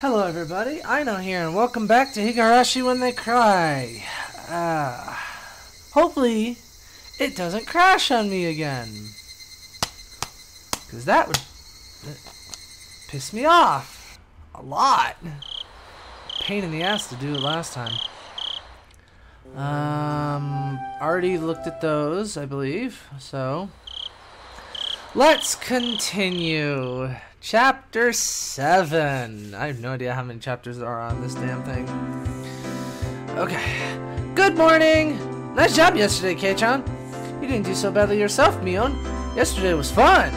Hello everybody, Aino here, and welcome back to Higurashi When They Cry. Hopefully, it doesn't crash on me again. Because that would piss me off a lot. Pain in the ass to do it last time. Already looked at those, I believe, so let's continue. Chapter 7. I have no idea how many chapters there are on this damn thing. Okay. Good morning! Nice job yesterday, Kei-chan. You didn't do so badly yourself, Mion. Yesterday was fun.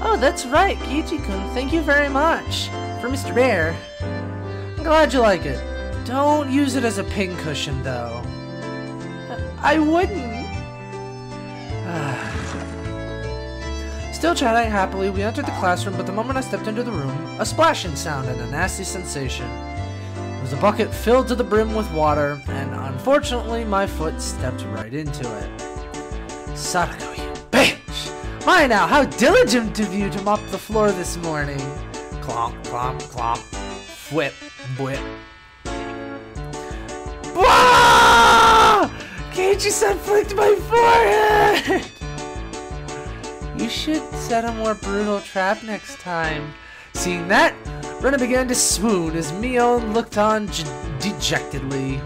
Oh, that's right, Kiichi-kun. Thank you very much. For Mr. Bear. I'm glad you like it. Don't use it as a pincushion, though. I wouldn't. Still chatting happily, we entered the classroom, but the moment I stepped into the room, a splashing sound and a nasty sensation. It was a bucket filled to the brim with water, and unfortunately, my foot stepped right into it. Sadako, you bitch! My now, how diligent of you to mop the floor this morning! Clomp, clomp, clomp. Whip, whip. Bwah! Keiichi-san flicked my forehead! You should set a more brutal trap next time. Seeing that, Rena began to swoon as Mion looked on dejectedly.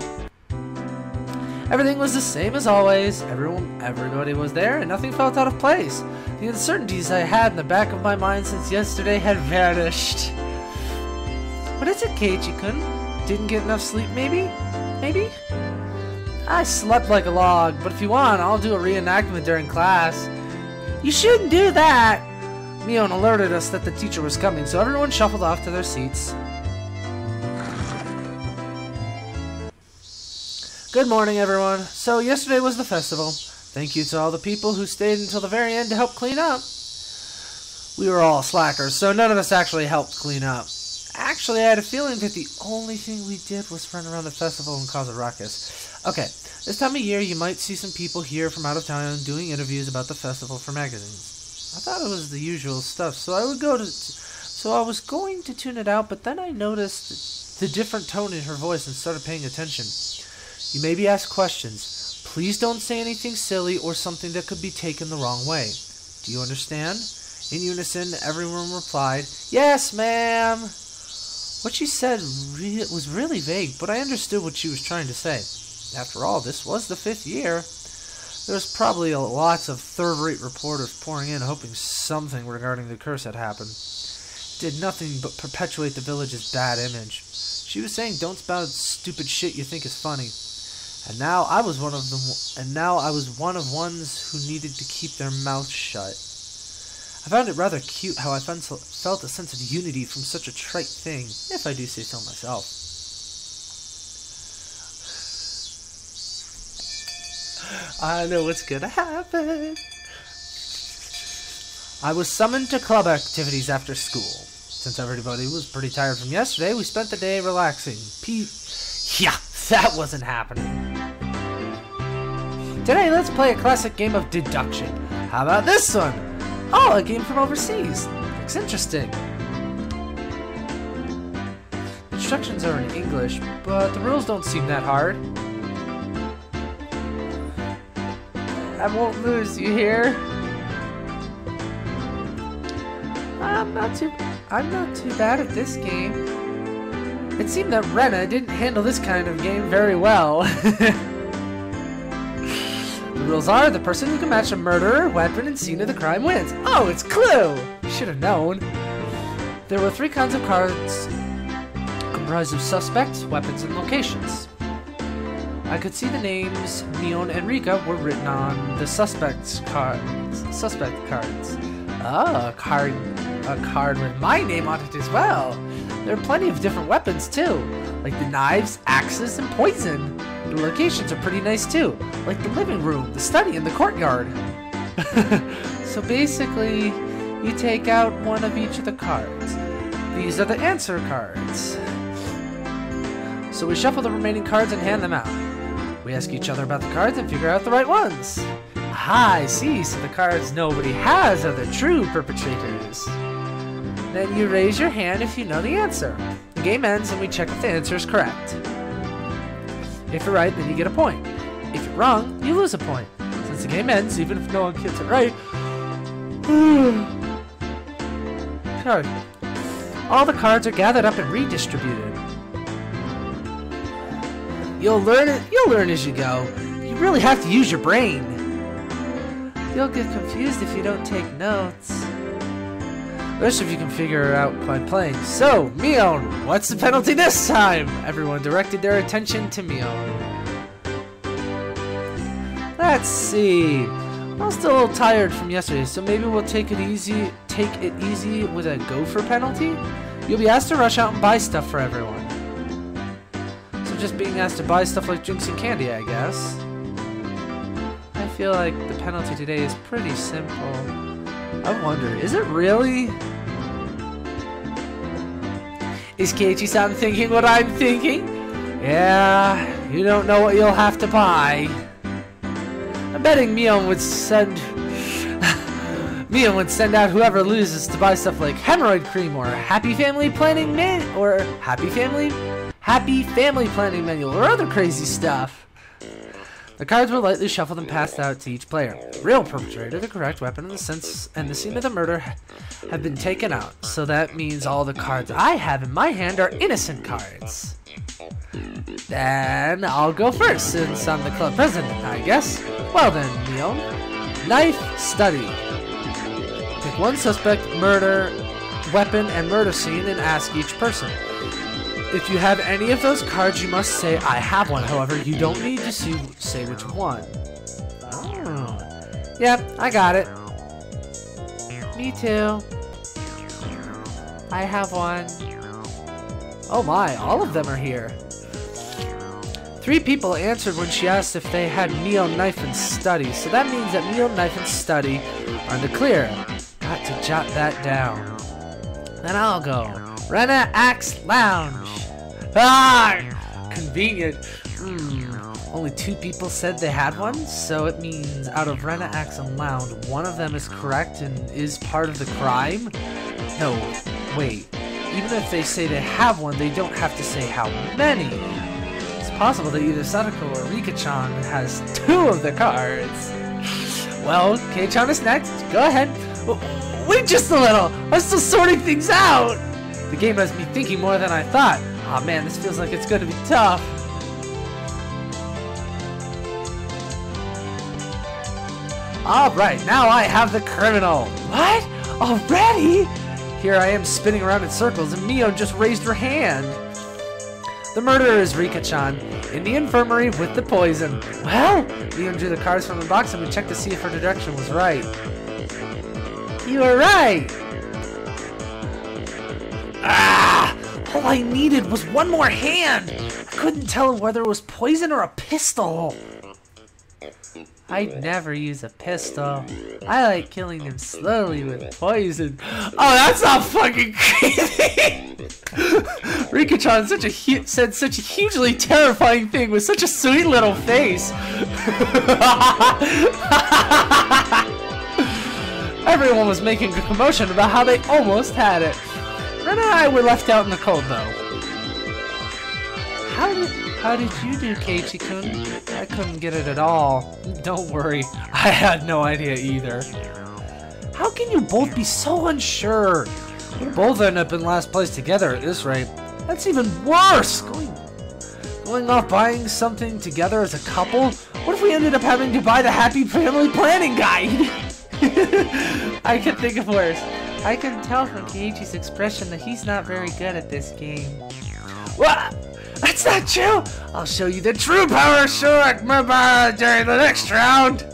Everything was the same as always. Everybody was there, and nothing felt out of place. The uncertainties I had in the back of my mind since yesterday had vanished. What is it, Keiichi-kun? Didn't get enough sleep, maybe? Maybe? I slept like a log, but if you want, I'll do a reenactment during class. You shouldn't do that! Mion alerted us that the teacher was coming, so everyone shuffled off to their seats. Good morning, everyone. So, yesterday was the festival. Thank you to all the people who stayed until the very end to help clean up. We were all slackers, so none of us actually helped clean up. Actually, I had a feeling that the only thing we did was run around the festival and cause a ruckus. Okay. This time of year, you might see some people here from out of town doing interviews about the festival for magazines. I thought it was the usual stuff, so I was going to tune it out, but then I noticed the different tone in her voice and started paying attention. You may be asked questions. Please don't say anything silly or something that could be taken the wrong way. Do you understand? In unison, everyone replied, "Yes, ma'am." What she said was really vague, but I understood what she was trying to say. After all, this was the 5th year. There was probably lots of third-rate reporters pouring in, hoping something regarding the curse had happened. It did nothing but perpetuate the village's bad image. She was saying, "Don't spout stupid shit you think is funny." And now I was one of ones who needed to keep their mouths shut. I found it rather cute how I felt a sense of unity from such a trite thing, if I do say so myself. I know what's gonna happen. I was summoned to club activities after school. Since everybody was pretty tired from yesterday, we spent the day relaxing. Yeah, that wasn't happening. Today, let's play a classic game of deduction. How about this one? Oh, a game from overseas. Looks interesting. Instructions are in English, but the rules don't seem that hard. I won't lose, you hear? I'm not too bad at this game. It seemed that Rena didn't handle this kind of game very well. The rules are, the person who can match a murderer, weapon, and scene of the crime wins. Oh, it's Clue! Should have known. There were 3 kinds of cards comprised of suspects, weapons, and locations. I could see the names Mion and Rika were written on the suspect cards. Oh, a card with my name on it as well. There are plenty of different weapons too, like the knives, axes, and poison. The locations are pretty nice too, like the living room, the study, and the courtyard. So basically, you take out one of each of the cards. These are the answer cards. So we shuffle the remaining cards and hand them out. We ask each other about the cards and figure out the right ones. Aha, I see, so the cards nobody has are the true perpetrators. Then you raise your hand if you know the answer. The game ends and we check if the answer is correct. If you're right, then you get a point. If you're wrong, you lose a point. Since the game ends, even if no one gets it right. Card. All the cards are gathered up and redistributed. You'll learn as you go. You really have to use your brain. You'll get confused if you don't take notes. Best if you can figure it out by playing. So, Mion, what's the penalty this time? Everyone directed their attention to Mion. Let's see. I'm still a little tired from yesterday, so maybe we'll take it easy with a gopher penalty? You'll be asked to rush out and buy stuff for everyone. So just being asked to buy stuff like drinks and candy, I guess. I feel like the penalty today is pretty simple. I wonder, is it really? Is Keiichi-san thinking what I'm thinking? Yeah, you don't know what you'll have to buy. I'm betting Mion would send out whoever loses to buy stuff like hemorrhoid cream or happy family planning manual or other crazy stuff. The cards were lightly shuffled and passed out to each player. The real perpetrator, the correct weapon, and the scene of the murder have been taken out. So that means all the cards I have in my hand are innocent cards. Then I'll go first, since I'm the club president, I guess. Well then, Mion. Knife study. Pick one suspect, murder, weapon, and murder scene, and ask each person. If you have any of those cards, you must say, I have one. However, you don't need to say which one. Oh. Yep, I got it. Me too. I have one. Oh my, all of them are here. 3 people answered when she asked if they had Mion, Knife, and Study. So that means that Mion, Knife, and Study are in the clear. Got to jot that down. Then I'll go. Rena Axe Lounge. Ah! Convenient. Only 2 people said they had one, so it means out of Rena Axe and Lounge, one of them is correct and is part of the crime? No, wait. Even if they say they have one, they don't have to say how many. It's possible that either Sadako or Rika-chan has 2 of the cards. Well, Kei-chan is next. Go ahead. Wait just a little. I'm still sorting things out. The game has me thinking more than I thought. Aw man, this feels like it's going to be tough. Alright, now I have the criminal. What? Already? Here I am spinning around in circles and Mion just raised her hand. The murderer is Rika-chan, in the infirmary with the poison. Well, Mion drew the cards from the box and we checked to see if her deduction was right. You were right! Ah! All I needed was one more hand! I couldn't tell whether it was poison or a pistol. I'd never use a pistol. I like killing them slowly with poison. Oh, that's not fucking crazy! Rika-chan said such a hugely terrifying thing with such a sweet little face. Everyone was making a commotion about how they almost had it. Ren and I were left out in the cold, though. How did you do, Keiichi-kun? I couldn't get it at all. Don't worry, I had no idea either. How can you both be so unsure? We'll both end up in last place together at this rate. That's even worse! Going off buying something together as a couple? What if we ended up having to buy the Happy Family Planning Guide? I can think of worse. I can tell from Keiichi's expression that he's not very good at this game. What? That's not true! I'll show you the true power short during the next round!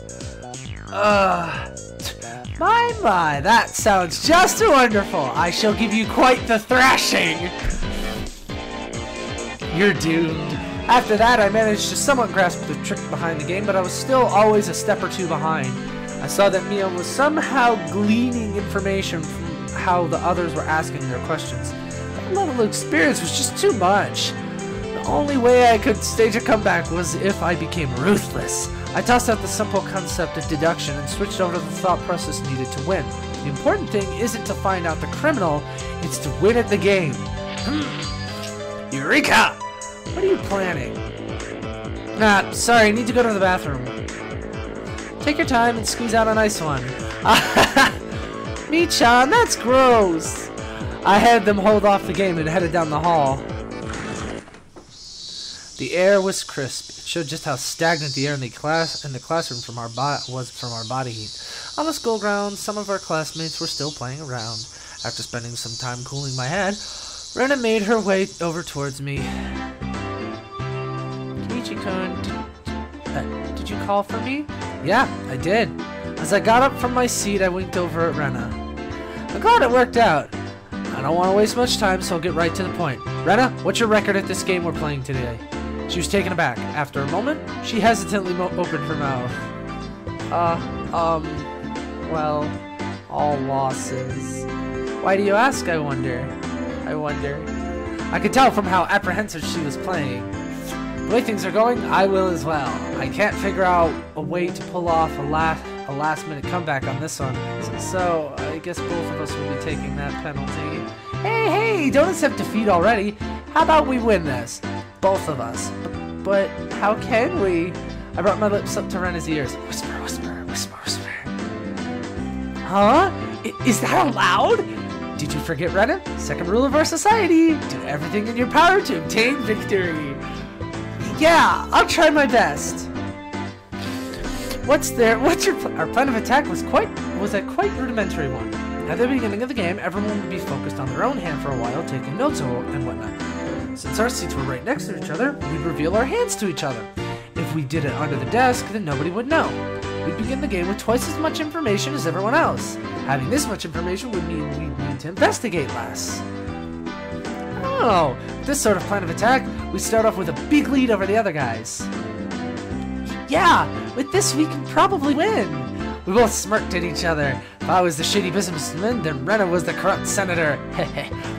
My, that sounds just wonderful! I shall give you quite the thrashing! You're doomed. After that, I managed to somewhat grasp the trick behind the game, but I was still always a step or two behind. I saw that Mion was somehow gleaning information from how the others were asking their questions. That level of experience was just too much. The only way I could stage a comeback was if I became ruthless. I tossed out the simple concept of deduction and switched over to the thought process needed to win. The important thing isn't to find out the criminal, it's to win at the game. Eureka! What are you planning? Nah, sorry, need to go to the bathroom. Take your time and squeeze out a nice one. Me-chan, that's gross. I had them hold off the game and headed down the hall. The air was crisp. It showed just how stagnant the air in the classroom was from our body heat. On the school grounds, some of our classmates were still playing around. After spending some time cooling my head, Rena made her way over towards me. Kiichi-kun, did you call for me? Yeah, I did. As I got up from my seat, I winked over at Rena. I'm glad it worked out. I don't want to waste much time, so I'll get right to the point. Rena, what's your record at this game we're playing today? She was taken aback. After a moment, she hesitantly opened her mouth. Well, all losses. Why do you ask, I wonder? I could tell from how apprehensive she was playing. The way things are going, I will as well. I can't figure out a way to pull off a last-minute comeback on this one. So, I guess both of us will be taking that penalty. Hey, don't accept defeat already. How about we win this? Both of us. But how can we? I brought my lips up to Rena's ears. Whisper, whisper, whisper, whisper. Huh? Is that allowed? Did you forget, Rena? Second rule of our society. Do everything in your power to obtain victory. Yeah, I'll try my best. What's your our plan of attack was a quite rudimentary one. At the beginning of the game, everyone would be focused on their own hand for a while, taking notes and whatnot. Since our seats were right next to each other, we'd reveal our hands to each other. If we did it under the desk, then nobody would know. We'd begin the game with twice as much information as everyone else. Having this much information would mean we'd need to investigate less. Oh, with this sort of plan of attack, we start off with a big lead over the other guys. Yeah, with this we can probably win. We both smirked at each other. If I was the shady businessman, then Rena was the corrupt senator.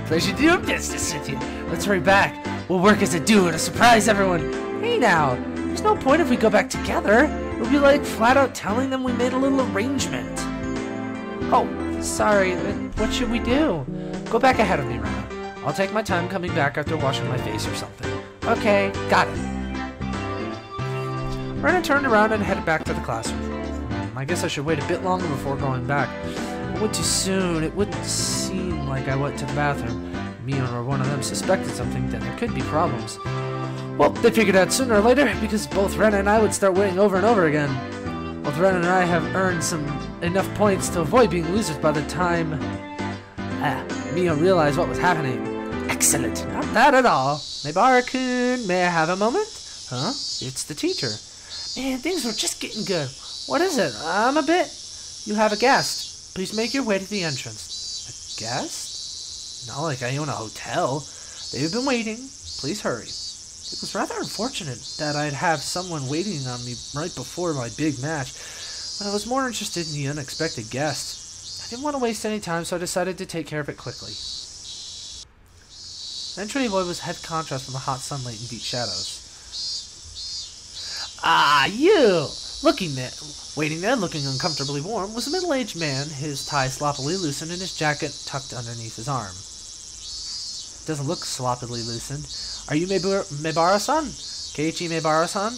Pleasure doing business with you. Let's hurry back. We'll work as a duo to surprise everyone. Hey now, there's no point if we go back together. It would be like flat out telling them we made a little arrangement. Oh, sorry, then what should we do? Go back ahead of me, Rena. I'll take my time coming back after washing my face or something. Okay, got it. Rena turned around and headed back to the classroom. I guess I should wait a bit longer before going back. I went too soon. It wouldn't seem like I went to the bathroom. Me or one of them suspected something, then there could be problems. Well, they figured out sooner or later, because both Rena and I would start winning over and over again. Both Rena and I have earned enough points to avoid being losers by the time Mio realized what was happening. Excellent. Not bad at all. Maibara-kun, may I have a moment? Huh? It's the teacher. Man, things were just getting good. What is it? I'm a bit... You have a guest. Please make your way to the entrance. A guest? Not like I own a hotel. They've been waiting. Please hurry. It was rather unfortunate that I'd have someone waiting on me right before my big match, but I was more interested in the unexpected guest. I didn't want to waste any time, so I decided to take care of it quickly. The entry boy was head contrast from the hot sunlight and deep shadows. Ah, you! Waiting there, looking uncomfortably warm, was a middle-aged man, his tie sloppily loosened and his jacket tucked underneath his arm. Doesn't look sloppily loosened. Are you Maibara-san? Keiichi Maibara-san?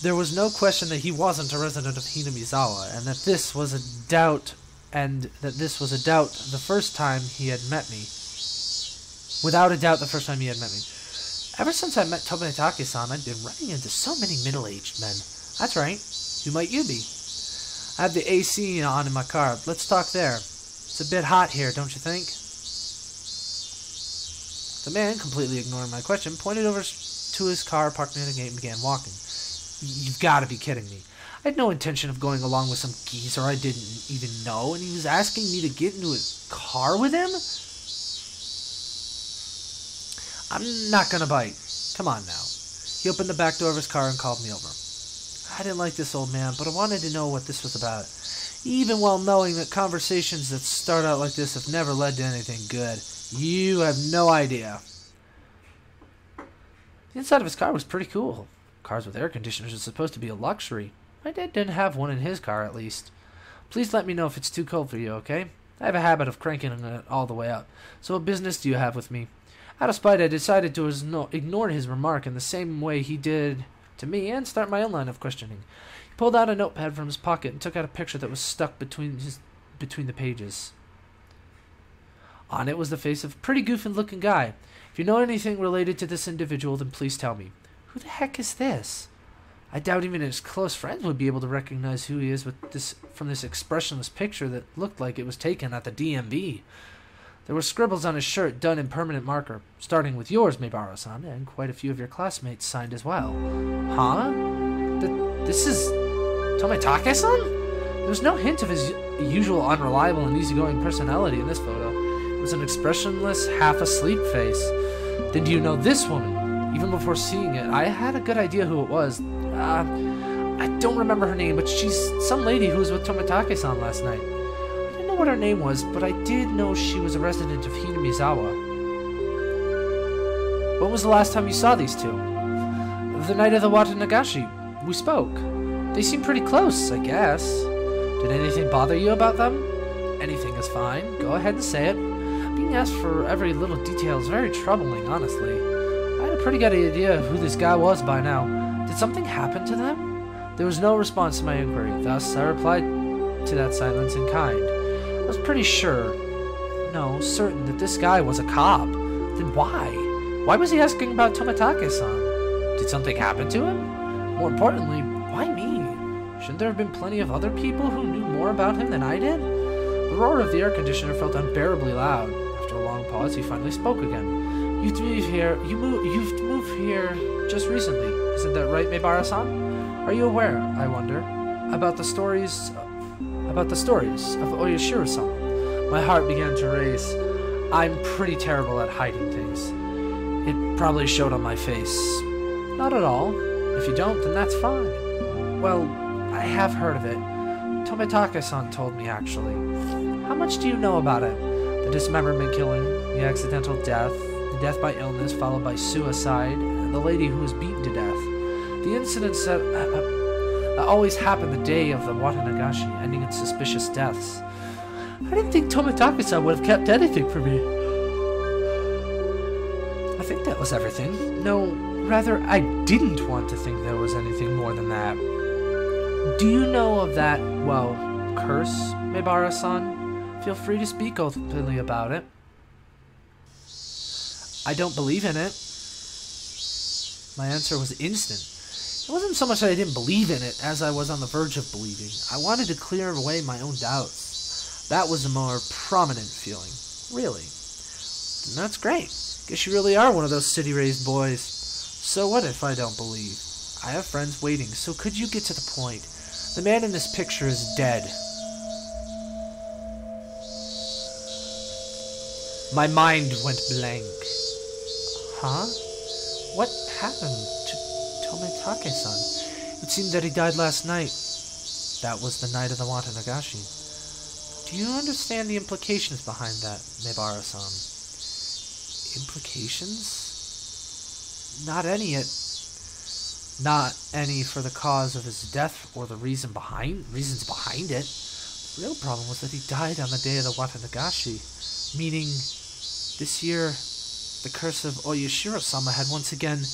There was no question that he wasn't a resident of Hinamizawa, and that this was a doubt the first time he had met me. Without a doubt, the first time he had met me. Ever since I met Tomonetake-san, I've been running into so many middle-aged men. That's right. Who might you be? I have the AC on in my car. Let's talk there. It's a bit hot here, don't you think? The man, completely ignoring my question, pointed over to his car parked near the gate and began walking. You've got to be kidding me. I had no intention of going along with some geezer I didn't even know, and he was asking me to get into his car with him? I'm not gonna bite. Come on now. He opened the back door of his car and called me over. I didn't like this old man, but I wanted to know what this was about. Even while knowing that conversations that start out like this have never led to anything good. You have no idea. The inside of his car was pretty cool. Cars with air conditioners are supposed to be a luxury. My dad didn't have one in his car, at least. Please let me know if it's too cold for you, okay? I have a habit of cranking it all the way up. So what business do you have with me? Out of spite, I decided to ignore his remark in the same way he did to me and start my own line of questioning. He pulled out a notepad from his pocket and took out a picture that was stuck between the pages. On it was the face of a pretty goofy-looking guy. If you know anything related to this individual, then please tell me. Who the heck is this? I doubt even his close friends would be able to recognize who he is from this expressionless picture that looked like it was taken at the DMV. There were scribbles on his shirt done in permanent marker, starting with yours, Meibara-san, and quite a few of your classmates signed as well. Huh? This is Tomitake-san? There was no hint of his usual unreliable and easygoing personality in this photo. It was an expressionless, half-asleep face. Then do you know this woman? Even before seeing it, I had a good idea who it was. I don't remember her name, but she's some lady who was with Tomitake-san last night. I didn't know what her name was, but I did know she was a resident of Hinamizawa. When was the last time you saw these two? The night of the Watanagashi. We spoke. They seem pretty close, I guess. Did anything bother you about them? Anything is fine. Go ahead and say it. Being asked for every little detail is very troubling, honestly. I had a pretty good idea of who this guy was by now. Did something happen to them? There was no response to my inquiry, thus I replied to that silence in kind. I was pretty sure, no, certain that this guy was a cop. Then why? Why was he asking about Tomitake-san? Did something happen to him? More importantly, why me? Shouldn't there have been plenty of other people who knew more about him than I did? The roar of the air conditioner felt unbearably loud. After a long pause, he finally spoke again. You've moved here just recently. Isn't that right, Meibara-san? Are you aware, I wonder, about the stories of Oyashiro-sama? My heart began to race. I'm pretty terrible at hiding things. It probably showed on my face. Not at all. If you don't, then that's fine. Well, I have heard of it. Tomitake-san told me, actually. How much do you know about it? The dismemberment killing, the accidental death, the death by illness followed by suicide, and the lady who was beaten to death. The incidents that always happened the day of the Watanagashi, ending in suspicious deaths. I didn't think Tomitake-san would have kept anything from me. I think that was everything. No, rather, I didn't want to think there was anything more than that. Do you know of that, well, curse, Meibara-san? Feel free to speak openly about it. I don't believe in it. My answer was instant. It wasn't so much that I didn't believe in it as I was on the verge of believing. I wanted to clear away my own doubts. That was a more prominent feeling. Really. And that's great. Guess you really are one of those city-raised boys. So what if I don't believe? I have friends waiting, so could you get to the point? The man in this picture is dead. My mind went blank. Huh? What happened to Tomitake-san? It seemed that he died last night. That was the night of the Watanagashi. Do you understand the implications behind that, Meibara-san? Implications? Not any for the cause of his death or the reasons behind it. The real problem was that he died on the day of the Watanagashi, meaning this year the curse of Oyashiro-sama had once again.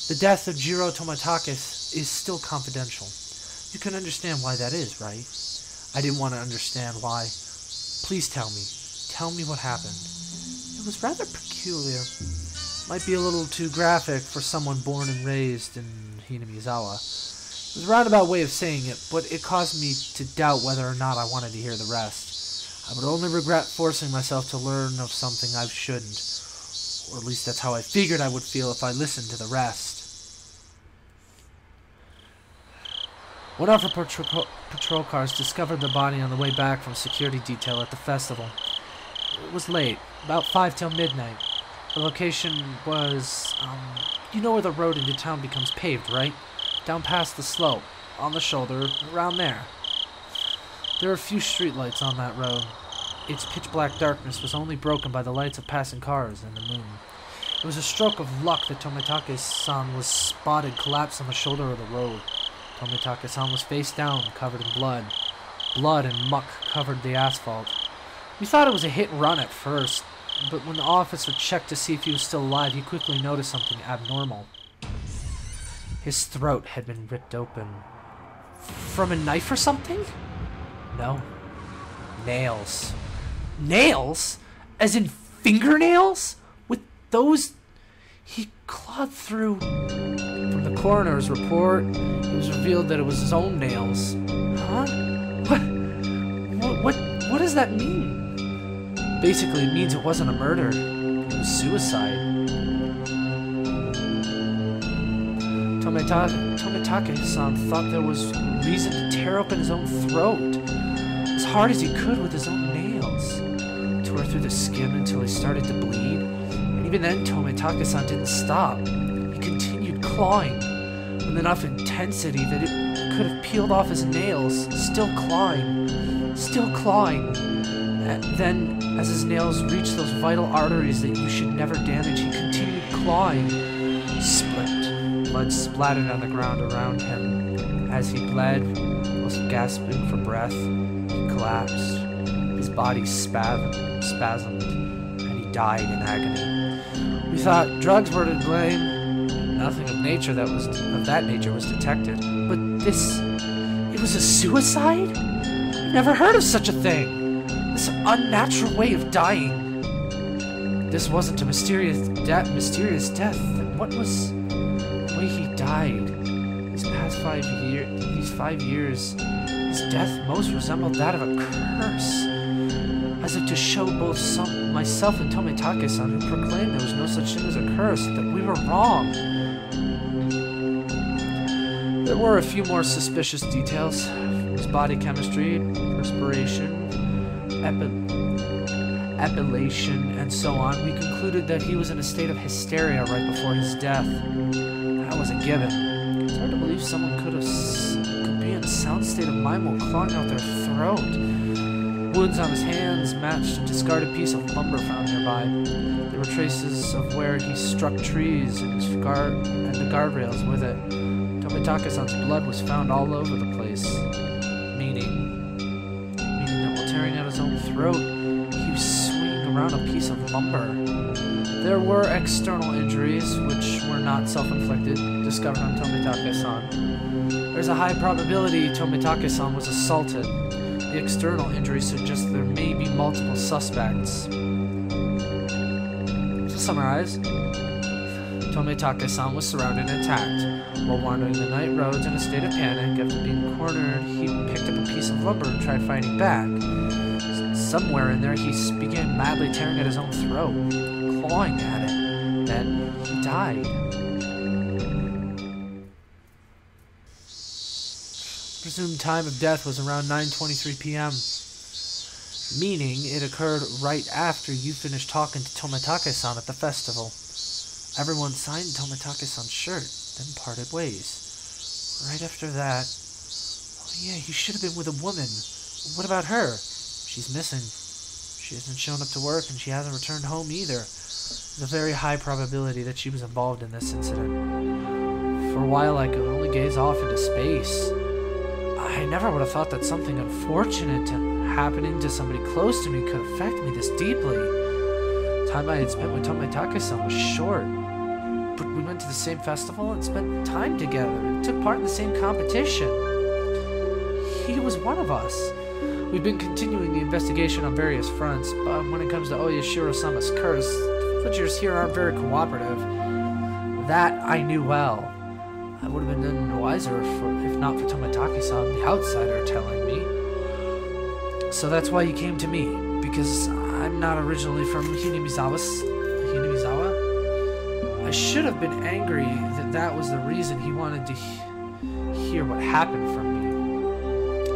The death of Jiro Tomitake is still confidential. You can understand why that is, right? I didn't want to understand why. Please tell me. Tell me what happened. It was rather peculiar. Might be a little too graphic for someone born and raised in Hinamizawa. It was a roundabout way of saying it, but it caused me to doubt whether or not I wanted to hear the rest. I would only regret forcing myself to learn of something I shouldn't. Or at least that's how I figured I would feel if I listened to the rest. One of our patrol cars discovered the body on the way back from security detail at the festival. It was late, about 5 till midnight. The location was, you know where the road into town becomes paved, right? Down past the slope, on the shoulder, around there. There are a few streetlights on that road. Its pitch-black darkness was only broken by the lights of passing cars and the moon. It was a stroke of luck that Tomitake-san was spotted collapsed on the shoulder of the road. Tomitake-san was face down, covered in blood. Blood and muck covered the asphalt. We thought it was a hit and run at first, but when the officer checked to see if he was still alive, he quickly noticed something abnormal. His throat had been ripped open. From a knife or something? No. Nails. Nails? As in fingernails? With those... He clawed through... From the coroner's report, it was revealed that it was his own nails. Huh? What does that mean? Basically, it means it wasn't a murder. It was suicide. Tomitake-san thought there was reason to tear open his own throat as hard as he could with his own nails. Tore through the skin until he started to bleed. And even then, Tomitake-san didn't stop. He continued clawing with enough intensity that it could have peeled off his nails. Still clawing. Still clawing. And then, as his nails reached those vital arteries that you should never damage, he continued clawing. Split. Blood splattered on the ground around him. As he bled, was gasping for breath, he collapsed. His body spasmed, and he died in agony. We thought drugs were to blame. Nothing of that nature was detected. But it was a suicide? I've never heard of such a thing. This unnatural way of dying. This wasn't a mysterious death. Then what was the way he died? These 5 years, his death most resembled that of a curse. As if to show both myself and Tomitake-san, who proclaimed there was no such thing as a curse, that we were wrong. There were a few more suspicious details. His body chemistry, perspiration, epilation, and so on. We concluded that he was in a state of hysteria right before his death. That was a given. It's hard to believe someone could be in a sound state of mind while clawing out their throat. Wounds on his hands matched a discarded piece of lumber found nearby. There were traces of where he struck trees and the guardrails with it. Tomitake-san's blood was found all over the place, meaning that while tearing out his own throat, he was swinging around a piece of lumber. There were external injuries, which were not self-inflicted, discovered on Tomitake-san. There's a high probability Tomitake-san was assaulted. The external injuries suggest there may be multiple suspects. To summarize, Tomitake-san was surrounded and attacked. While wandering the night roads in a state of panic, after being cornered, he picked up a piece of lumber and tried fighting back. Somewhere in there, he began madly tearing at his own throat, clawing at it. Then he died. Presumed time of death was around 9:23 p.m., meaning it occurred right after you finished talking to Tomitake-san at the festival. Everyone signed Tomitake-san's shirt, then parted ways. Right after that... Oh yeah, he should have been with a woman. What about her? She's missing. She hasn't shown up to work, and she hasn't returned home either. There's a very high probability that she was involved in this incident. For a while, I could only gaze off into space. I never would have thought that something unfortunate happening to somebody close to me could affect me this deeply. The time I had spent with Tomitake-san was short, but we went to the same festival and spent time together and took part in the same competition. He was one of us. We've been continuing the investigation on various fronts, but when it comes to Oyashiro-sama's curse, the villagers here aren't very cooperative. That I knew well. I would have been none wiser if not for Tomitake-san, the outsider, telling me. So that's why you came to me, because I'm not originally from Hinamizawa. I should have been angry that was the reason he wanted to hear what happened from me.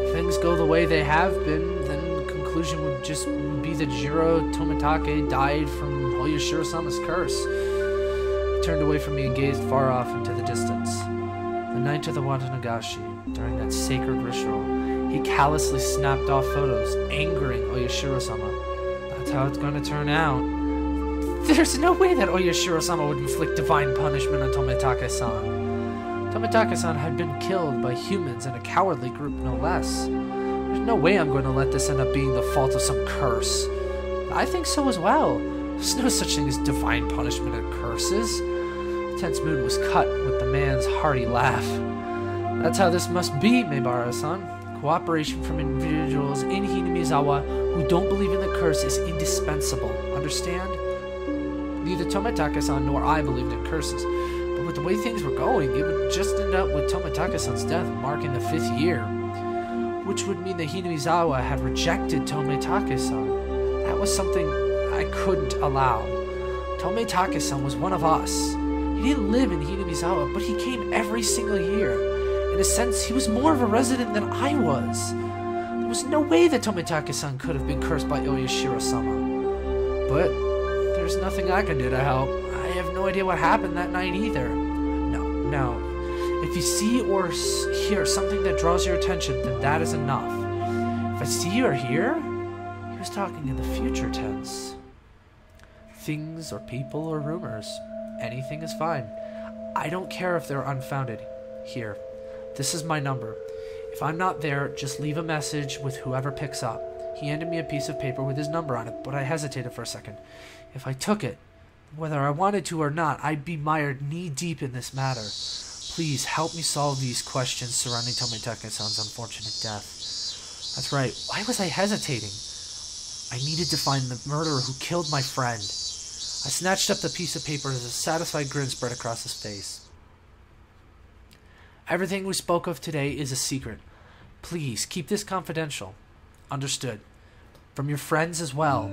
If things go the way they have been, then the conclusion would just be that Jiro Tomitake died from Oyashiro-sama's curse. He turned away from me and gazed far off into the distance. The night of the Watanagashi, during that sacred ritual, he callously snapped off photos, angering Oyashiro-sama. That's how it's going to turn out. There's no way that Oyashiro-sama would inflict divine punishment on Tomitake-san. Tomitake-san had been killed by humans in a cowardly group, no less. I There's no way I'm going to let this end up being the fault of some curse. I think so as well. There's no such thing as divine punishment and curses. The tense mood was cut with the man's hearty laugh. That's how this must be, Meibara-san. Cooperation from individuals in Hinamizawa who don't believe in the curse is indispensable. Understand? Neither Tomitake-san nor I believed in curses. But with the way things were going, it would just end up with Tomitake-san's death marking the 5th year. Which would mean that Hinamizawa had rejected Tomitake-san. That was something I couldn't allow. Tomitake-san was one of us. He didn't live in Hinamizawa, but he came every single year. In a sense, he was more of a resident than I was. There was no way that Tomitake-san could have been cursed by Oyashiro-sama. But there's nothing I can do to help. I have no idea what happened that night either. No. If you see or hear something that draws your attention, then that is enough. If I see or hear, he was talking in the future tense. Things or people or rumors, anything is fine. I don't care if they're unfounded. Here, this is my number. If I'm not there, just leave a message with whoever picks up. He handed me a piece of paper with his number on it, but I hesitated for a second. If I took it, whether I wanted to or not, I'd be mired knee-deep in this matter. Please help me solve these questions surrounding Tomitake-san's unfortunate death. That's right. Why was I hesitating? I needed to find the murderer who killed my friend. I snatched up the piece of paper as a satisfied grin spread across his face. Everything we spoke of today is a secret. Please keep this confidential. Understood. From your friends as well.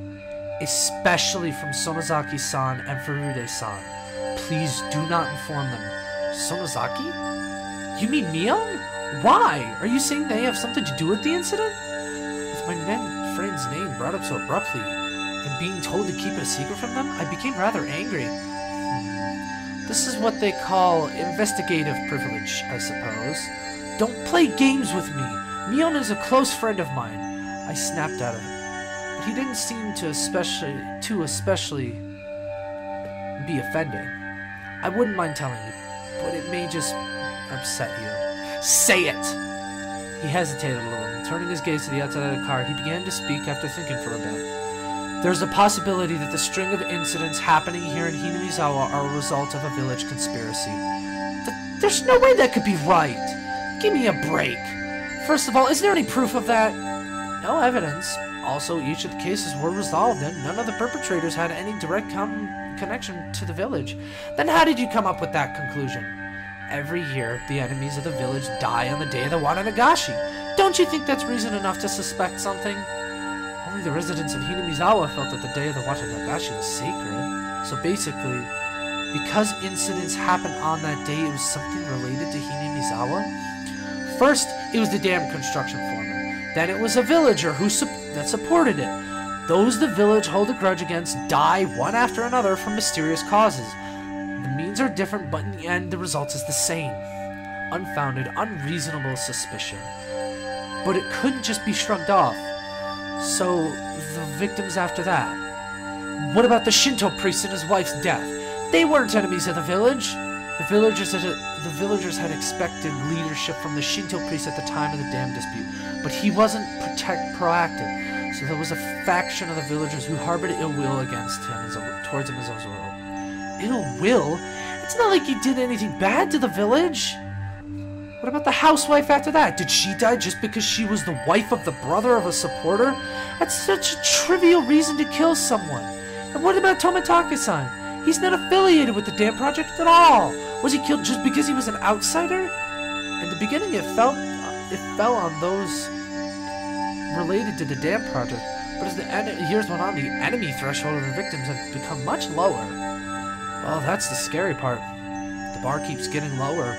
Especially from Sonozaki-san and Furude-san. Please do not inform them. Sonozaki? You mean Mion? Why? Are you saying they have something to do with the incident? With my friend's name brought up so abruptly, and being told to keep it a secret from them, I became rather angry. This is what they call investigative privilege, I suppose. Don't play games with me. Mion is a close friend of mine. I snapped out of it. But he didn't seem to especially be offended. I wouldn't mind telling you, but it may just upset you. Say it! He hesitated a little, and turning his gaze to the outside of the car, he began to speak after thinking for a bit. There's a possibility that the string of incidents happening here in Hinamizawa are a result of a village conspiracy. There's no way that could be right! Give me a break! First of all, is there any proof of that? No evidence. Also, each of the cases were resolved, and none of the perpetrators had any direct connection to the village. Then how did you come up with that conclusion? Every year, the enemies of the village die on the day of the Wananagashi. Don't you think that's reason enough to suspect something? Only the residents of Hinamizawa felt that the day of the Wananagashi was sacred. So basically, because incidents happened on that day, it was something related to Hinamizawa? First, it was the dam construction foreman. Then it was a villager that supported it. Those the village hold a grudge against die one after another from mysterious causes. The means are different, but in the end, the result is the same. Unfounded, unreasonable suspicion. But it couldn't just be shrugged off. So, the victims after that? What about the Shinto priest and his wife's death? They weren't enemies of the village. The villagers had expected leadership from the Shinto priest at the time of the dam dispute, but he wasn't proactive. So there was a faction of the villagers who harbored ill will against him, towards him as well. Ill will? It's not like he did anything bad to the village. What about the housewife after that? Did she die just because she was the wife of the brother of a supporter? That's such a trivial reason to kill someone. And what about Tomitake-san? He's not affiliated with the dam project at all. Was he killed just because he was an outsider? In the beginning, it fell on those related to the dam project, but as the years went on, the enemy threshold of the victims had become much lower. Well, that's the scary part. The bar keeps getting lower.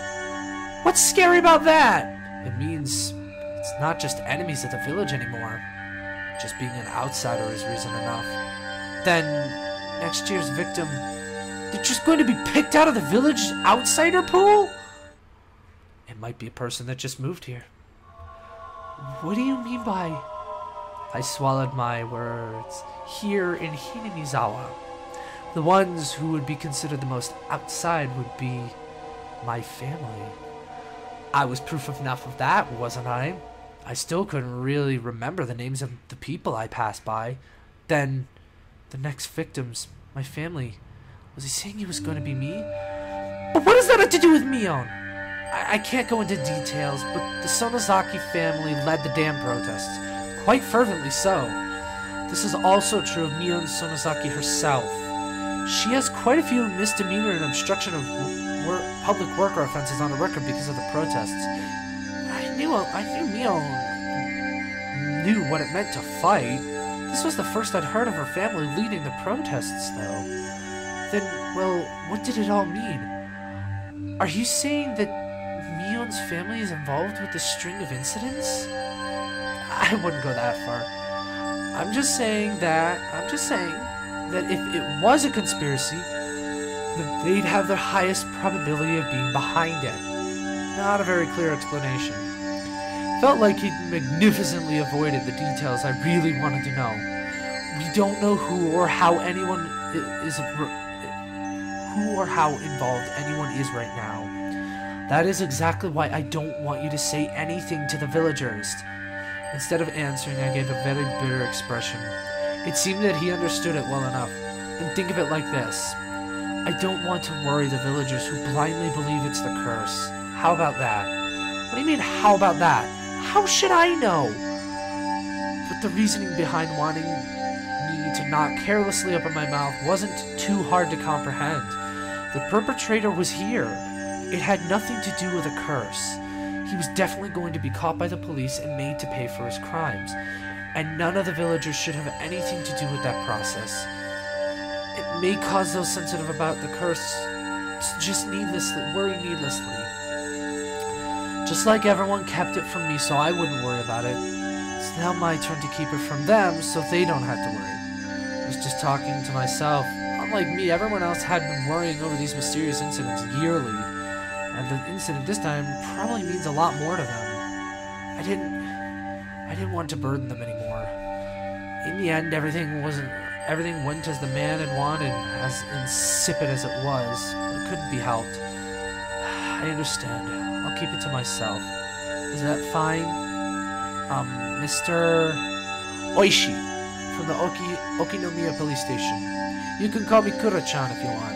What's scary about that? It means it's not just enemies of the village anymore. Just being an outsider is reason enough. Then, next year's victim, they're just going to be picked out of the village outsider pool? It might be a person that just moved here. What do you mean by... I swallowed my words. Here in Hinamizawa. The ones who would be considered the most outside would be my family. I was proof enough of that, wasn't I? I still couldn't really remember the names of the people I passed by. Then, the next victims, my family. Was he saying he was going to be me? But what does that have to do with Mion? I can't go into details, but the Sonozaki family led the dam protests, quite fervently so. This is also true of Mion Sonozaki herself. She has quite a few misdemeanor and obstruction of public worker offenses on her record because of the protests. I knew Mion knew what it meant to fight. This was the first I'd heard of her family leading the protests, though. Then, well, what did it all mean? Are you saying that Mion's family is involved with this string of incidents? I wouldn't go that far. I'm just saying that if it was a conspiracy, then they'd have the highest probability of being behind it. Not a very clear explanation. Felt like he'd magnificently avoided the details I really wanted to know. We don't know who or how involved anyone is right now. That is exactly why I don't want you to say anything to the villagers. Instead of answering, I gave a very bitter expression. It seemed that he understood it well enough. And think of it like this. I don't want to worry the villagers who blindly believe it's the curse. How about that? What do you mean, how about that? How should I know? But the reasoning behind wanting me to not carelessly open my mouth wasn't too hard to comprehend. The perpetrator was here. It had nothing to do with a curse. He was definitely going to be caught by the police and made to pay for his crimes. And none of the villagers should have anything to do with that process. It may cause those sensitive about the curse to just worry needlessly. Just like everyone kept it from me so I wouldn't worry about it, it's now my turn to keep it from them so they don't have to worry. I was just talking to myself. Unlike me, everyone else had been worrying over these mysterious incidents yearly, and the incident this time probably means a lot more to them. I didn't want to burden them anymore. In the end, everything went as the man had wanted, as insipid as it was. It couldn't be helped. I understand. I'll keep it to myself. Is that fine? Mr. Oishi, from the Okinomiya police station. You can call me Kura-chan if you want.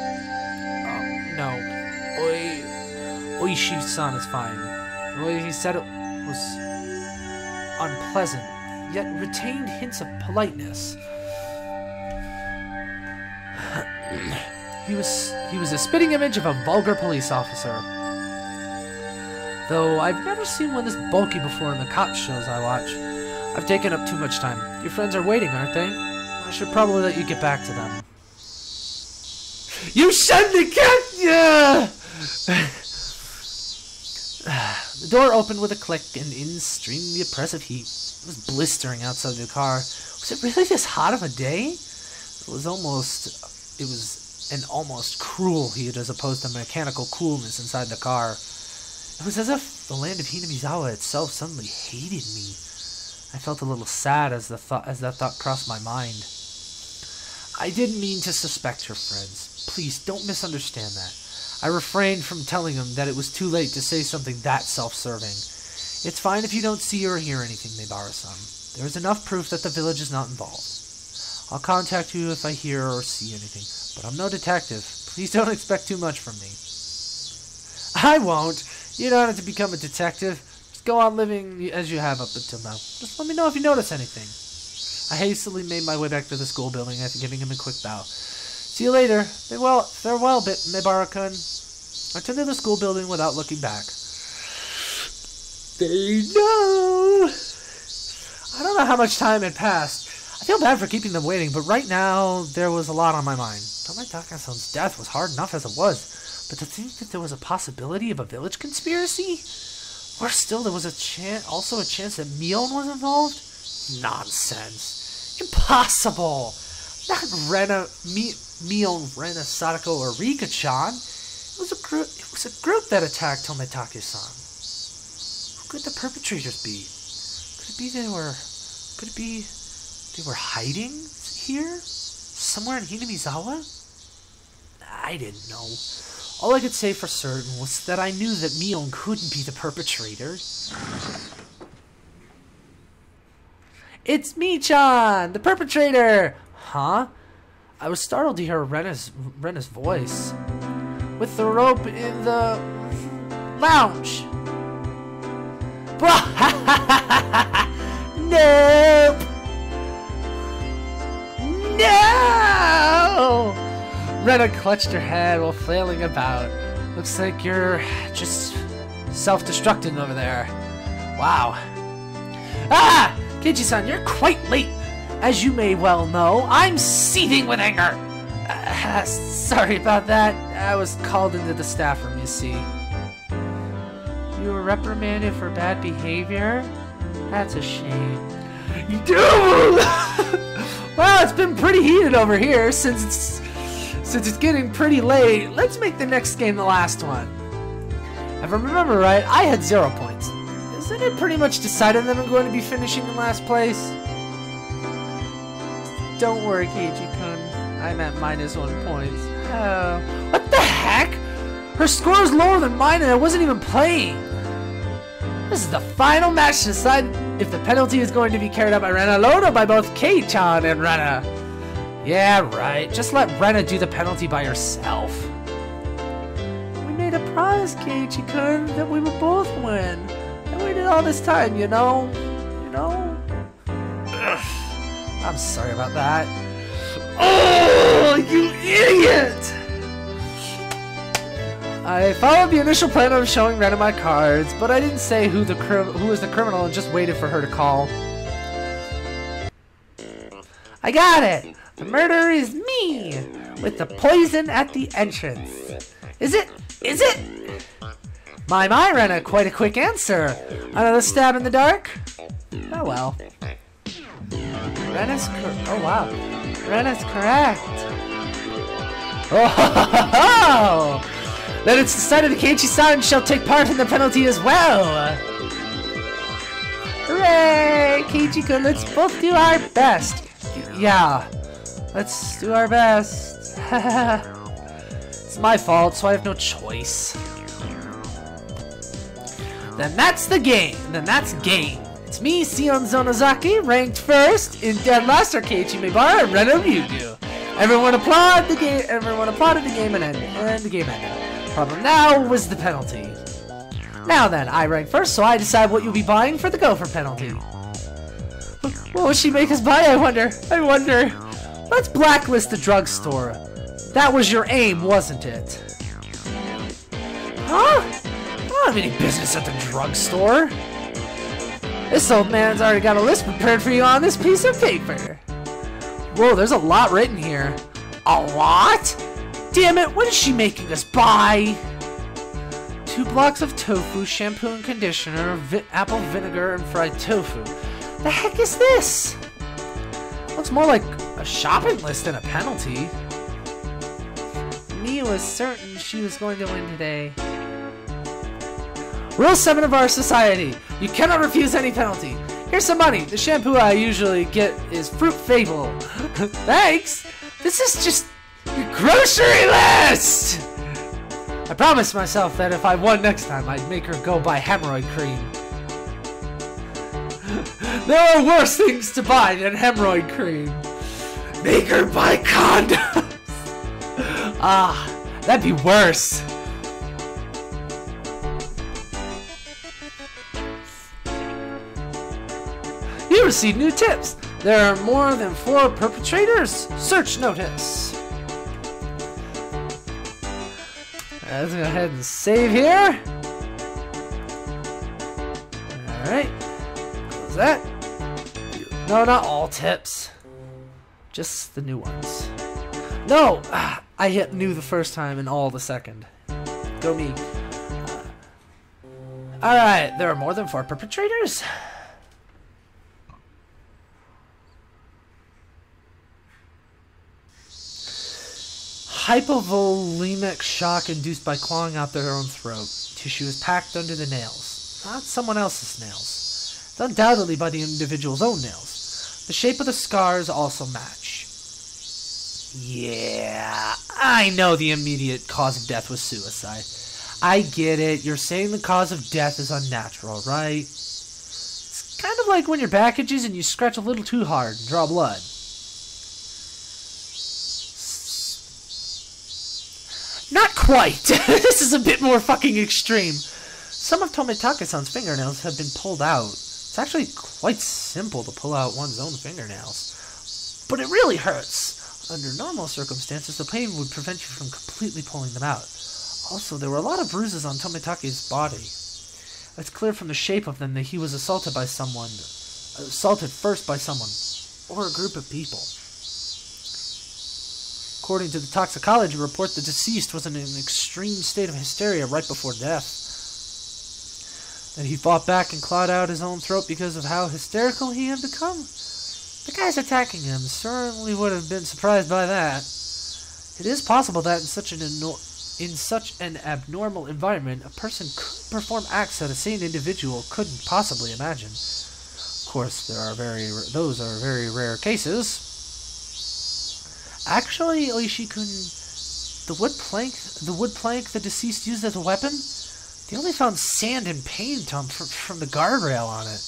No. Oishi-san is fine. The way he said it was unpleasant, yet retained hints of politeness. He was a spitting image of a vulgar police officer. Though I've never seen one this bulky before in the cop shows I watch. I've taken up too much time. Your friends are waiting, aren't they? I should probably let you get back to them. You shouldn't have yeah! The door opened with a click, and in streamed the oppressive heat. It was blistering outside the car. Was it really this hot of a day? It was an almost cruel heat as opposed to mechanical coolness inside the car. It was as if the land of Hinamizawa itself suddenly hated me. I felt a little sad as that thought crossed my mind. I didn't mean to suspect your friends. Please, don't misunderstand that. I refrained from telling them that it was too late to say something that self-serving. It's fine if you don't see or hear anything, Mebara-san. There is enough proof that the village is not involved. I'll contact you if I hear or see anything, but I'm no detective. Please don't expect too much from me. I won't. You don't have to become a detective. Just go on living as you have up until now. Just let me know if you notice anything. I hastily made my way back to the school building after giving him a quick bow. See you later. Farewell, Mebara-kun. I turned to the school building without looking back. They know. I don't know how much time had passed. I feel bad for keeping them waiting, but right now there was a lot on my mind. Tomoe-taka-san's death was hard enough as it was, but to think that there was a possibility of a village conspiracy? Or still, there was also a chance that Mion was involved? Nonsense. Impossible. Not Mion, Rena, Sadako, or Rika-chan. It was a group that attacked Tomoe-taka-san. Who could the perpetrators be? Could it be they were hiding here? Somewhere in Hinamizawa? I didn't know. All I could say for certain was that I knew that Mion couldn't be the perpetrator. It's me-chan, the perpetrator! Huh? I was startled to hear Rena's voice. With the rope in the lounge. Nope! No! Rena clutched her head while flailing about. Looks like you're just self-destructing over there. Wow. Ah! Keiichi-san, you're quite late. As you may well know, I'm seething with anger. Sorry about that. I was called into the staff room, you see. You were reprimanded for bad behavior? That's a shame. Dude! Well, it's been pretty heated over here since it's getting pretty late. Let's make the next game the last one. If I remember right, I had 0 points. Isn't it pretty much decided that I'm going to be finishing in last place? Don't worry, Keiichi-kun. I'm at -1 points. Oh, what the heck? Her score is lower than mine and I wasn't even playing. This is the final match to decide if the penalty is going to be carried out by Rena alone or by both Kei-chan and Rena. Yeah, right. Just let Rena do the penalty by herself. We made a promise, Keiichi-kun, that we would both win. And we did all this time, you know? Ugh. I'm sorry about that. Oh, you idiot! I followed the initial plan of showing Rena my cards, but I didn't say who was the criminal and just waited for her to call. I got it! The murderer is me! With the poison at the entrance. Is it? Is it? My, Rena, quite a quick answer. Another stab in the dark? Oh well. Oh wow. Rena's correct. Oh! Then it's decided that Keiichi-san shall take part in the penalty as well. Hooray! Keiichi-kun, let's both do our best. Yeah, let's do our best. It's my fault, so I have no choice. Then that's the game. Game. It's me, Sion Zonozaki, ranked first. In dead last are Keiichi Maibara and Rena Ryugu. Everyone applauded the game and the game ended. Problem now was the penalty. Now then, I rank first, so I decide what you'll be buying for the gopher penalty. What will she make us buy, I wonder? Let's blacklist the drugstore. That was your aim, wasn't it? Huh? I don't have any business at the drugstore. This old man's already got a list prepared for you on this piece of paper. Whoa, there's a lot written here. A lot? Damn it, what is she making us buy? 2 blocks of tofu, shampoo and conditioner, apple vinegar, and fried tofu. The heck is this? Looks more like a shopping list than a penalty. Mia was certain she was going to win today. Rule 7 of our society. You cannot refuse any penalty. Here's some money. The shampoo I usually get is Fruit Fable. Thanks. This is just your grocery list. I promised myself that if I won next time, I'd make her go buy hemorrhoid cream. There are worse things to buy than hemorrhoid cream. Make her buy condoms. Ah, that'd be worse. You received new tips. There are more than 4 perpetrators. Search notice. Let's go ahead and save here. Alright. Close that. No, not all tips. Just the new ones. No! I hit new the first time and all the second. Go me. Alright, there are more than 4 perpetrators. Hypovolemic shock induced by clawing out their own throat. Tissue is packed under the nails. Not someone else's nails. It's undoubtedly by the individual's own nails. The shape of the scars also match. Yeah, I know the immediate cause of death was suicide. I get it. You're saying the cause of death is unnatural, right? It's kind of like when your back itches and you scratch a little too hard and draw blood. Not quite. This is a bit more fucking extreme. Some of Tomitake-san's fingernails have been pulled out. It's actually quite simple to pull out one's own fingernails. But it really hurts. Under normal circumstances, the pain would prevent you from completely pulling them out. Also, there were a lot of bruises on Tomitake's body. It's clear from the shape of them that he was assaulted first by someone, or a group of people. According to the toxicology report, the deceased was in an extreme state of hysteria right before death. That he fought back and clawed out his own throat because of how hysterical he had become. The guys attacking him certainly would have been surprised by that. It is possible that in such an abnormal environment, a person could perform acts that a sane individual couldn't possibly imagine. Of course, those are very rare cases. Actually, Oishi-kun, the wood plank the deceased used as a weapon, they only found sand and paint from the guardrail on it.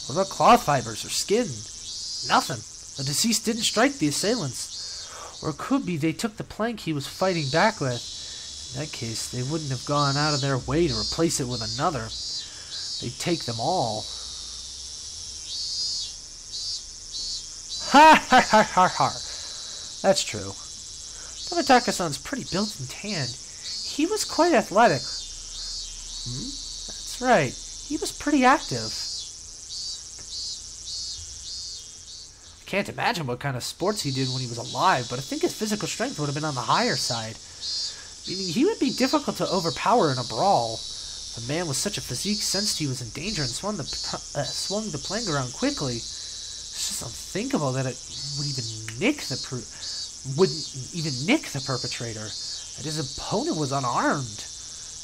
What about cloth fibers or skin? Nothing. The deceased didn't strike the assailants. Or it could be they took the plank he was fighting back with. In that case, they wouldn't have gone out of their way to replace it with another. They'd take them all. Ha ha ha ha ha. That's true. Tomitake-san's pretty built and tanned. He was quite athletic. That's right. He was pretty active. I can't imagine what kind of sports he did when he was alive, but I think his physical strength would have been on the higher side. Meaning he would be difficult to overpower in a brawl. The man with such a physique sensed he was in danger and swung the plank around quickly. It's just unthinkable that it would even nick the perpetrator. That his opponent was unarmed.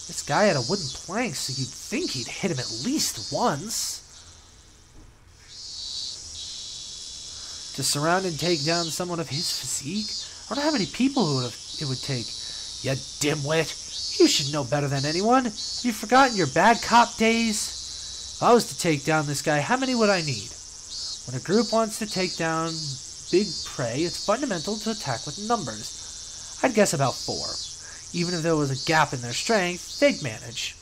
This guy had a wooden plank, so you'd think he'd hit him at least once. To surround and take down someone of his physique? I wonder how many people it would take. You dimwit. You should know better than anyone. Have you forgotten your bad cop days? If I was to take down this guy, how many would I need? When a group wants to take down big prey, it's fundamental to attack with numbers. I'd guess about 4. Even if there was a gap in their strength, they'd manage.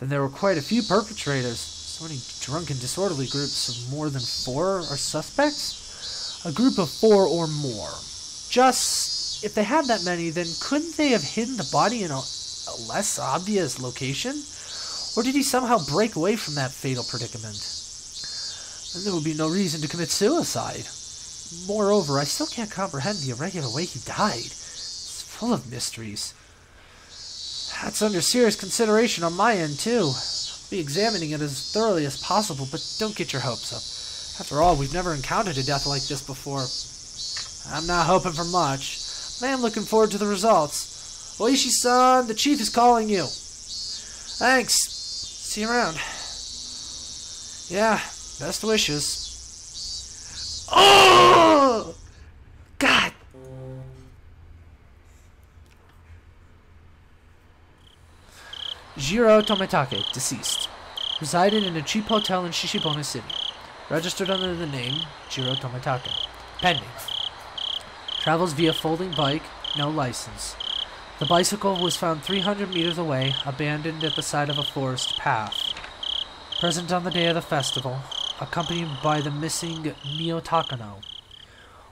Then there were quite a few perpetrators. So many drunken, disorderly groups of more than 4 are suspects? A group of 4 or more. If they had that many, then couldn't they have hidden the body in a less obvious location? Or did he somehow break away from that fatal predicament? Then there would be no reason to commit suicide. Moreover, I still can't comprehend the irregular way he died. It's full of mysteries. That's under serious consideration on my end, too. I'll be examining it as thoroughly as possible, but don't get your hopes up. After all, we've never encountered a death like this before. I'm not hoping for much, but I am looking forward to the results. Oishi-san, the chief is calling you. Thanks. See you around. Yeah, best wishes. Oh! God! Jiro Tomitake, deceased. Resided in a cheap hotel in Shishibone City. Registered under the name Jiro Tomitake. Pending. Travels via folding bike, no license. The bicycle was found 300 meters away, abandoned at the side of a forest path. Present on the day of the festival, accompanied by the missing Mio Takano.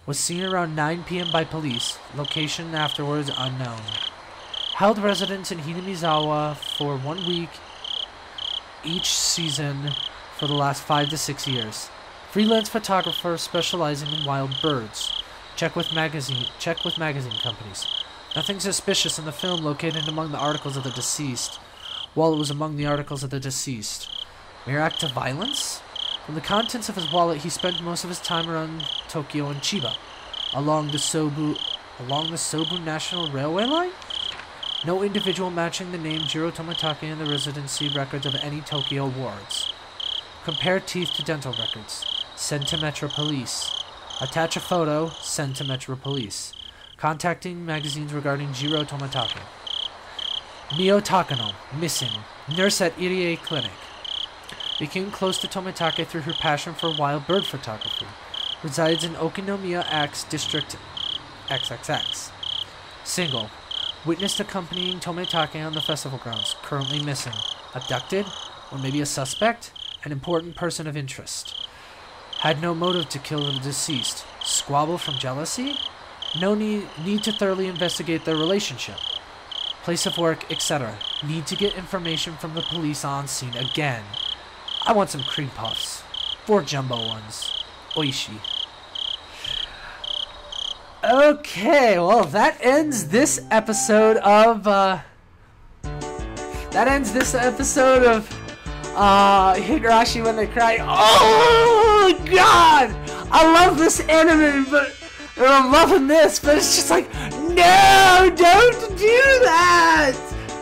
Was seen around 9 p.m. by police, location afterwards unknown. Held residence in Hinamizawa for 1 week each season for the last 5 to 6 years. Freelance photographer specializing in wild birds. Check with magazine companies. Nothing suspicious in the film located among the articles of the deceased. While it was among the articles of the deceased. Mere act of violence? From the contents of his wallet, he spent most of his time around Tokyo and Chiba, along the Sobu National Railway line? No individual matching the name Jiro Tomitake in the residency records of any Tokyo wards. Compare teeth to dental records. Send to Metro Police. Attach a photo. Send to Metro Police. Contacting magazines regarding Jiro Tomitake. Mio Takano, missing. Nurse at Irie Clinic. Became close to Tomitake through her passion for wild bird photography. Resides in Okinomiya X District XXX. Single. Witnessed accompanying Tomitake on the festival grounds. Currently missing. Abducted? Or maybe a suspect? An important person of interest. Had no motive to kill the deceased. Squabble from jealousy? No need to thoroughly investigate their relationship. Place of work, etc. Need to get information from the police on scene again. I want some cream puffs. 4 jumbo ones. Oishi. Okay, well that ends this episode of Higurashi When They Cry. Oh god! I love this anime, but I'm loving this, but it's just like, no, don't do that!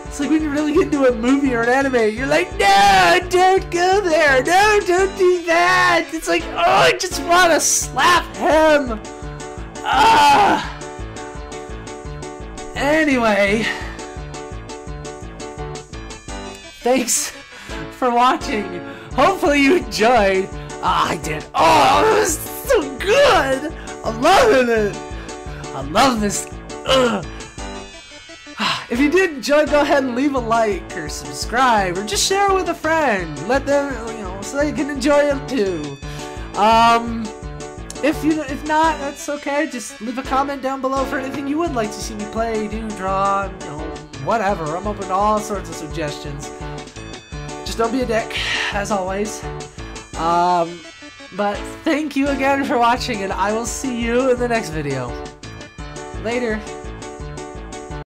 It's like when you really get into a movie or an anime, you're like, no, don't go there, no, don't do that! It's like, oh, I just want to slap him! Anyway, thanks for watching. Hopefully you enjoyed. I did. Oh, it was so good. I'm loving it. I love this. If you did enjoy, go ahead and leave a like or subscribe or just share it with a friend. Let them, so they can enjoy it too. If not, that's okay. Just leave a comment down below for anything you would like to see me play, do, draw, whatever. I'm open to all sorts of suggestions. Just don't be a dick, as always. But thank you again for watching, and I will see you in the next video. Later.